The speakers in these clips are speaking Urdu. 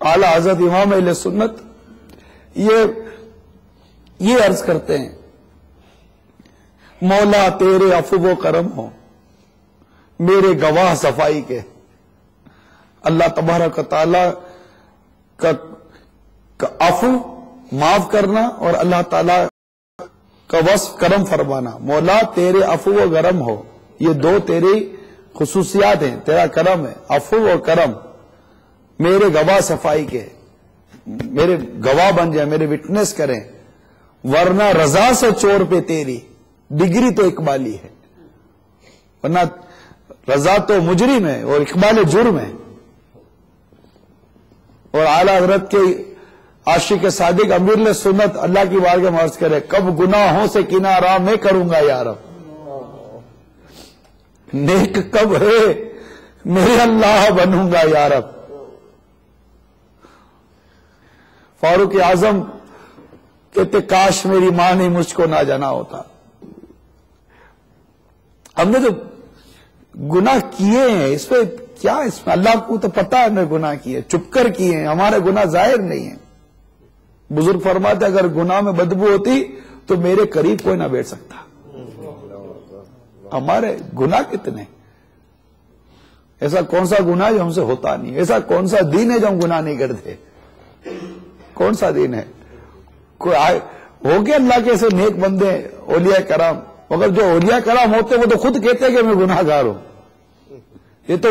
اعلی حضرت امام اہل سنت یہ عرض کرتے ہیں، مولا تیرے عفو و کرم ہو میرے گواہ صفائی کے۔ اللہ تبارک و تعالی کا عفو معاف کرنا اور اللہ تعالی کا وصف کرم فرمانا، مولا تیرے عفو و کرم ہو، یہ دو تیری خصوصیات ہیں، تیرا کرم ہے، عفو و کرم، میرے گواہ صفائی کے، میرے گواہ بن جائیں، میرے وٹنس کریں، ورنہ رضا سے چور پہ تیری ڈگری تو اقبالی ہے، ورنہ رضا تو مجرم ہے اور اقبال جرم ہے۔ اور اعلی حضرت کے عاشق صادق امیر سنت اللہ کی بارگاہ میں عرض کرے، کب گناہوں سے کنارہ میں کروں گا یا رب، نیک کب ہے میرے اللہ بنوں گا یا رب۔ فاروق اعظم کہتے کاش میری ماں نے مجھ کو نہ جانا ہوتا۔ ہم نے جو گناہ کیے ہیں اس پہ کیا، اس میں اللہ کو تو پتا ہے ہم نے گناہ کیے، چپ کر کیے ہیں، ہمارے گناہ ظاہر نہیں ہیں۔ بزرگ فرماتے اگر گناہ میں بدبو ہوتی تو میرے قریب کوئی نہ بیٹھ سکتا۔ ہمارے گناہ کتنے، ایسا کون سا گناہ جو ہم سے ہوتا نہیں، ایسا کون سا دین ہے جو ہم گناہ نہیں کرتے، کون سا دین ہے؟ کوئی ہو گیا اللہ کے ایسے نیک بندے اولیاء کرام، مگر جو اولیاء کرام ہوتے وہ تو خود کہتے ہیں کہ میں گناہ گار ہوں۔ یہ تو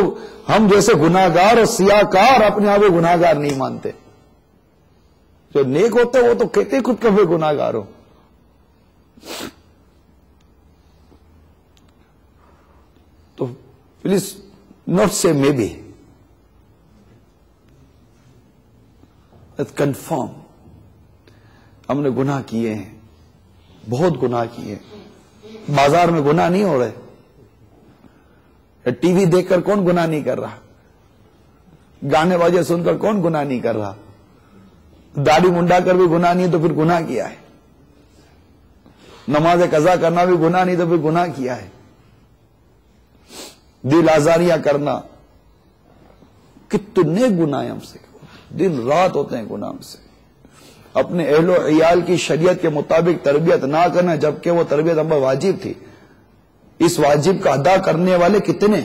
ہم جیسے گناہ گار اور سیاہکار اپنے آپ کو گناہ گار نہیں مانتے، جو نیک ہوتے وہ تو کہتے ہیں خود کہ میں گناہ گار ہوں۔ تو پلیز ناٹ سے مے بی، کنفرم ہم نے گناہ کیے ہیں، بہت گناہ کیے ہیں۔ بازار میں گناہ نہیں ہو رہے، ٹی وی دیکھ کر کون گناہ نہیں کر رہا، گانے باجے سن کر کون گناہ نہیں کر رہا، داڑھی منڈا کر بھی گناہ نہیں تو پھر گناہ کیا ہے، نماز قضا کرنا بھی گناہ نہیں تو پھر گناہ کیا ہے، دل آزاریاں کرنا، کتنے گناہ ہم سے دن رات ہوتے ہیں گناہ ہم سے۔ اپنے اہل و عیال کی شریعت کے مطابق تربیت نہ کرنا جبکہ وہ تربیت ہم پر واجب تھی، اس واجب کا ادا کرنے والے کتنے؟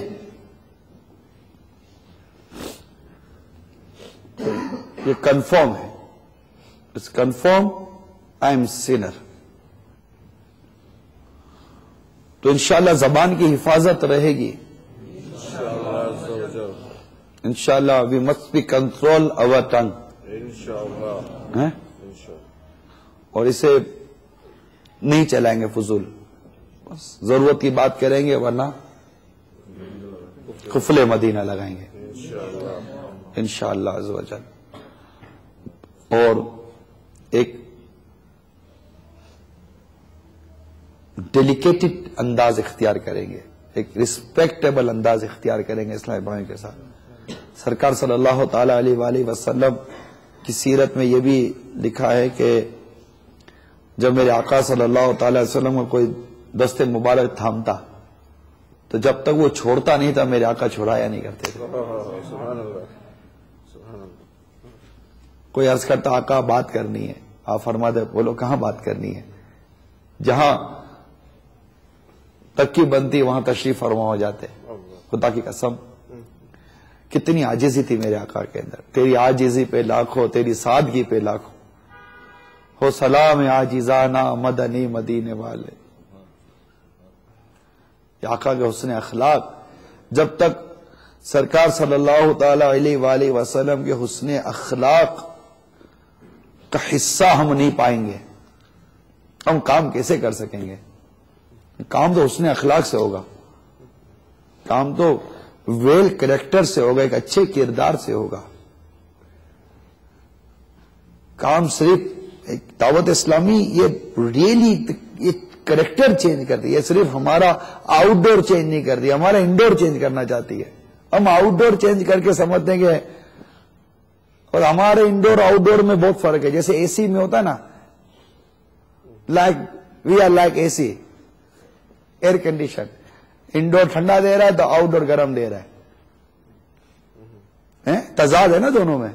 یہ کنفرم ہے، it's confirm I am sinner. تو انشاءاللہ زبان کی حفاظت رہے گی، انشاءاللہ we must be control our tongue، اور اسے نہیں چلائیں گے فضول، بس ضرورت کی بات کریں گے ورنہ قفل مدینہ لگائیں گے انشاءاللہ عز و جل۔ اور ایک ڈیلیکیٹڈ انداز اختیار کریں گے، ایک ریسپیکٹیبل انداز اختیار کریں گے اسلامی بھائیوں کے ساتھ۔ سرکار صلی اللہ تعالی علیہ وآلہ وسلم کی سیرت میں یہ بھی لکھا ہے کہ جب میرے آقا صلی اللہ تعالی علیہ وسلم کو کوئی دست مبارک تھامتا تو جب تک وہ چھوڑتا نہیں تھا میرے آقا چھوڑایا نہیں کرتے تھے۔ کوئی عرض کرتا آقا بات کرنی ہے، آپ فرماتے بولو کہاں بات کرنی ہے، جہاں تک کی بنتی وہاں تشریف فرما ہو جاتے۔ خدا کی قسم کتنی عاجزی تھی میرے آقا کے اندر، تیری عاجزی پہ لاکھوں، تیری سادگی پہ لاکھوں، ہو سلام عاجزانہ مدنی مدینے والے۔ آقا کے حسن اخلاق، جب تک سرکار صلی اللہ تعالی علیہ وآلہ وسلم کے حسن اخلاق کا حصہ ہم نہیں پائیں گے، ہم کام کیسے کر سکیں گے؟ کام تو حسن اخلاق سے ہوگا، کام تو ویل کریکٹر سے ہوگا، ایک اچھے کردار سے ہوگا۔ کام صرف ایک دعوت اسلامی یہ ریئلی یہ کریکٹر چینج کرتی ہے، صرف ہمارا آؤٹ ڈور چینج نہیں کرتی، ہمارا انڈور چینج کرنا چاہتی ہے۔ ہم آؤٹ ڈور چینج کر کے سمجھتے ہیں کہ، اور ہمارے انڈور آؤٹ ڈور میں بہت فرق ہے، جیسے اے سی میں ہوتا ہے نا، like we are like A C, air condition, indoor ٹھنڈا دے رہا ہے تو آؤٹ ڈور گرم دے رہا ہے۔ تضاد ہے نا دونوں میں.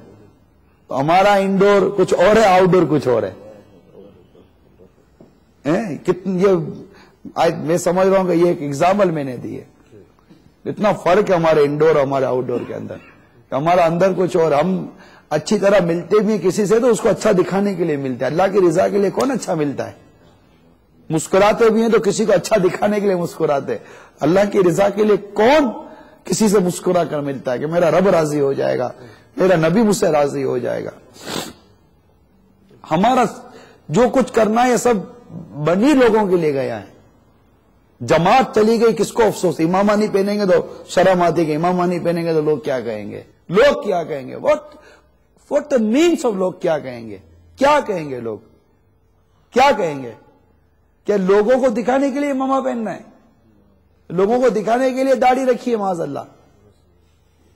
تو ہمارا انڈور کچھ اور ہے، آؤٹ ڈور کچھ اور ہے. میں سمجھ رہا ہوں کہ یہ ایک ایگزامپل میں نے دی ہے. اتنا فرق ہے ہمارے انڈور اور ہمارے آؤٹ ڈور کے اندر. ہمارا اندر کچھ اور، ہم اچھی طرح ملتے بھی کسی سے تو اس کو اچھا دکھانے کے لیے ملتا ہے. اللہ کی رضا کے لیے کون اچھا ملتا ہے؟ مسکراتے بھی ہیں تو کسی کو اچھا دکھانے کے لیے مسکراتے. اللہ کی رضا کے لیے کون کسی سے مسکرا کر ملتا ہے کہ میرا رب راضی ہو جائے گا، میرا نبی مجھ سے راضی ہو جائے گا. ہمارا جو کچھ کرنا ہے یہ سب بنی لوگوں کے لیے گیا ہے. جماعت چلی گئی، کس کو افسوس؟ امامہ نہیں پہنیں گے تو شرم آتی کہ امامہ نہیں پہنیں گے تو لوگ کیا کہیں گے. لوگ کیا کہیں گے؟ what the means of لوگ کیا کہیں گے؟ کیا کہیں گے لوگ؟ کیا کہیں گے؟ کیا لوگوں کو دکھانے کے لیے امامہ پہننا ہے؟ لوگوں کو دکھانے کے لیے داڑھی رکھی ہے معاذ اللہ؟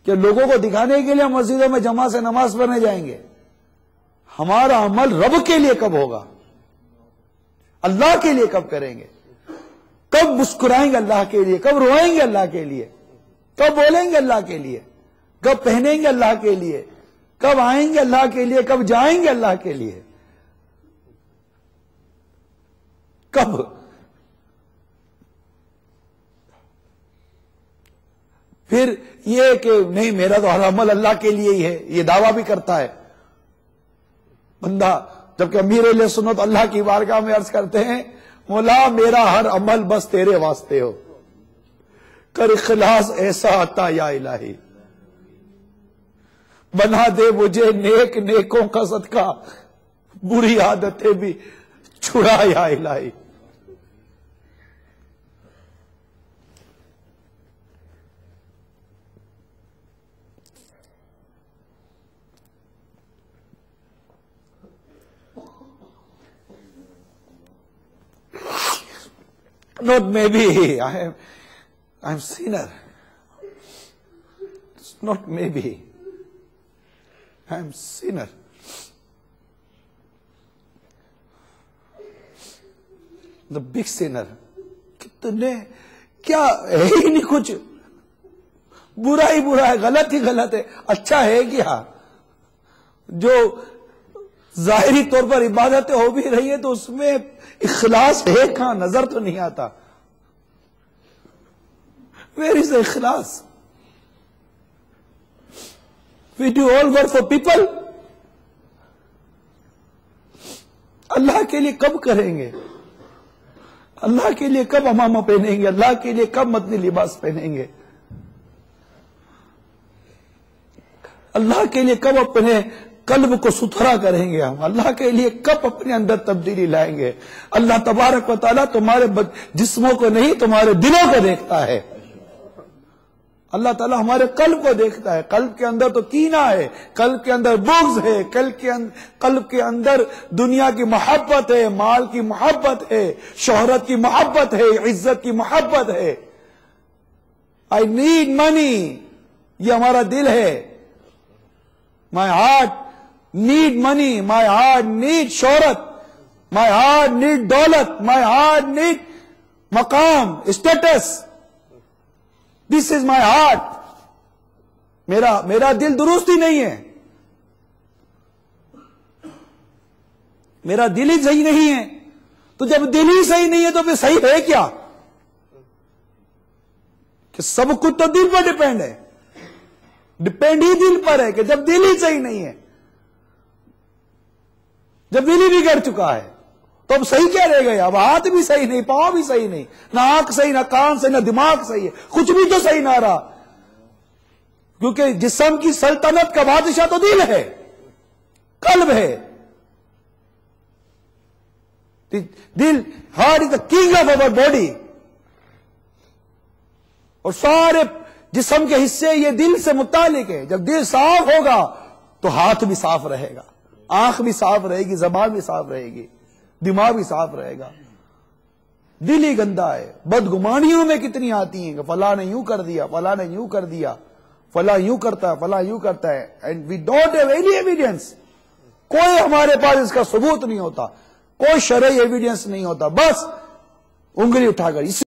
کہ لوگوں کو دکھانے کے لیے مسجدوں میں جماعت سے نماز پڑھنے جائیں گے؟ ہمارا عمل رب کے لیے کب ہوگا؟ اللہ کے لیے کب کریں گے؟ کب مسکرائیں گے اللہ کے لیے؟ کب روئیں گے اللہ کے لیے؟ کب بولیں گے اللہ کے لیے؟ کب پہنیں گے اللہ کے لیے؟ کب آئیں گے اللہ کے لیے؟ کب جائیں گے اللہ کے لیے؟ کب؟ پھر یہ کہ نہیں میرا تو ہر عمل اللہ کے لیے ہی ہے، یہ دعویٰ بھی کرتا ہے بندہ. جبکہ امیر اہل سنت اللہ کی بارگاہ میں عرض کرتے ہیں مولا میرا ہر عمل بس تیرے واسطے ہو، کر اخلاص ایسا عطا یا الہی، بنا دے مجھے نیک نیکوں کا صدقہ، بری عادتیں بھی چھڑا یا الہی. Not maybe, I'm sinner. It's not maybe. I'm sinner. The big sinner. کتنے کیا ہے ہی نہیں کچھ، برا ہی برا ہے، غلط ہی غلط ہے، اچھا ہے کیا؟ جو ظاہری طور پر عبادتیں ہو بھی رہی ہے تو اس میں اخلاص ہے کہاں؟ نظر تو نہیں آتا. Where is the اخلاص؟ We do all work for people. اللہ کے لیے کب کریں گے؟ اللہ کے لیے کب امامہ پہنیں گے؟ اللہ کے لیے کب مدنی لباس پہنیں گے؟ اللہ کے لیے کب اپنے قلب کو ستھرا کریں گے ہم؟ اللہ کے لیے کب اپنے اندر تبدیلی لائیں گے؟ اللہ تبارک و تعالیٰ تمہارے جسموں کو نہیں تمہارے دلوں کو دیکھتا ہے. اللہ تعالیٰ ہمارے قلب کو دیکھتا ہے. قلب کے اندر تو کینہ ہے، قلب کے اندر بغض ہے، قلب کے اندر دنیا کی محبت ہے، مال کی محبت ہے، شہرت کی محبت ہے، عزت کی محبت ہے. I need money، یہ ہمارا دل ہے. My heart need money, my heart need شہرت، my heart need دولت، my heart need مقام، status. This is my heart. میرا دل درست ہی نہیں ہے، میرا دل ہی صحیح نہیں ہے. تو جب دل ہی صحیح نہیں ہے تو پھر صحیح ہے کیا؟ کہ سب کچھ تو دل پر ڈیپینڈ ہے، ڈیپینڈ ہی دل پر ہے. کہ جب دل ہی صحیح نہیں ہے، جب دل ہی بگڑ چکا ہے تو اب صحیح کیا رہ گیا؟ اب ہاتھ بھی صحیح نہیں، پاؤں بھی صحیح نہیں، نہ آنکھ صحیح، نہ کان صحیح، نہ دماغ صحیح ہے، کچھ بھی تو صحیح نہ رہا. کیونکہ جسم کی سلطنت کا بادشاہ تو دل ہے، قلب ہے. دل، heart is the king of over body. اور سارے جسم کے حصے یہ دل سے متعلق ہے. جب دل صاف ہوگا تو ہاتھ بھی صاف رہے گا، آنکھ بھی صاف رہے گی، زبان بھی صاف رہے گی، دماغ بھی صاف رہے گا. دل ہی گندا ہے. بدگمانیوں میں کتنی آتی ہیں کہ فلاں نے یوں کر دیا، فلاں نے یوں کر دیا، فلاں یوں کرتا ہے، فلاں یوں کرتا ہے. And we don't have any evidence. کوئی ہمارے پاس اس کا ثبوت نہیں ہوتا، کوئی شرعی ایویڈینس نہیں ہوتا. بس انگلی اٹھا کر